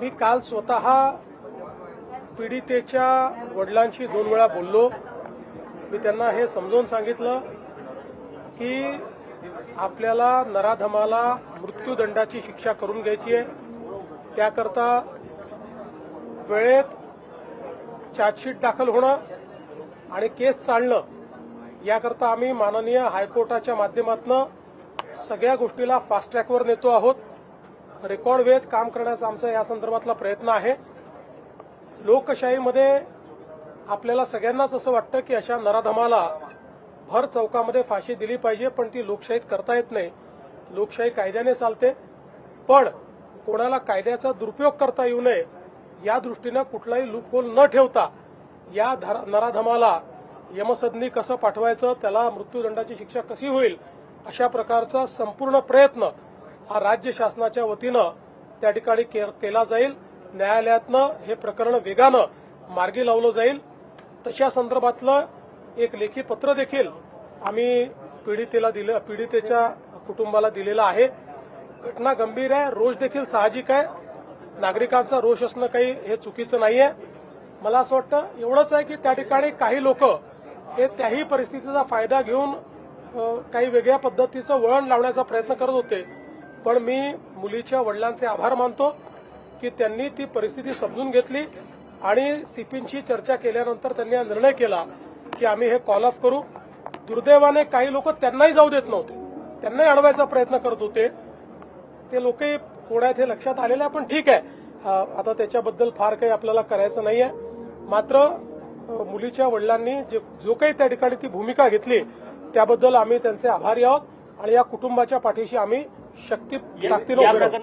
मी काल स्वतः पीडितेच्या वडिलांशी 2 वेळा बोललो। मी त्यांना हे समजावून सांगितलं की आपल्याला नराधमाला मृत्यूदंडाची शिक्षा करून घ्यायची आहे। त्याकरता वेळेत चार्जशीट दाखल होणं आणि केस चालणं याकरता आम्ही माननीय हायकोर्टाच्या माध्यमातून सगळ्या गोष्टीला फास्ट ट्रॅकवर नेतो आहोत। रेकॉर्ड वेळेत काम करण्याचा आमचा या संदर्भातला प्रयत्न आहे। लोकशाहीमध्ये आपल्याला सगळ्यांनाच असं वाटतं की अशा नराधमाला भर चौकामध्ये फाशी दिली पाहिजे, पण ती लोकशाहीत करता येत नाही। लोकशाही कायद्याने चालते, पण कोणाला कायद्याचा दुरुपयोग करता येऊ नये या दृष्टीने कुठलाही लूपहोल न ठेवता या नराधमाला यमसदनी कसं पाठवायचं, त्याला मृत्यूदंडाची शिक्षा कशी होईल अशा प्रकारचा संपूर्ण प्रयत्न हा राज्य शासनाच्या वतीनं त्या ठिकाणी केला जाईल। न्यायालयातनं हे प्रकरण वेगानं मार्गी लावलं जाईल। तशा संदर्भातलं एक लेखी पत्र देखील आम्ही पीडितेच्या कुटुंबाला दिलेलं आहे। घटना गंभीर आहे, रोष देखील साहजिक आहे। नागरिकांचा रोष असणं काही हे चुकीचं नाहीये। मला असं वाटतं एवढंच आहे की त्या ठिकाणी काही लोक हे त्याही परिस्थितीचा फायदा घेऊन काही वेगळ्या पद्धतीचं वळण लावण्याचा प्रयत्न करत होते, पण मी मुलीच्या वडिलांचे आभार मानतो की त्यांनी ती परिस्थिती समजून घेतली आणि सीपींशी चर्चा केल्यानंतर त्यांनी हा निर्णय केला की आम्ही हे कॉल ऑफ करू। दुर्दैवाने काही लोक त्यांनाही जाऊ देत नव्हते, त्यांनाही अडवायचा प्रयत्न करत होते। ते लोकही कोण आहेत हे लक्षात आलेलं आहे, पण ठीक आहे, आता त्याच्याबद्दल फार काही आपल्याला करायचं नाहीये। मात्र मुलीच्या वडिलांनी जो काही त्या ठिकाणी ती भूमिका घेतली त्याबद्दल आम्ही त्यांचे आभारी आहोत आणि या कुटुंबाच्या पाठीशी आम्ही शक्ती ताकदीने उभे राहू।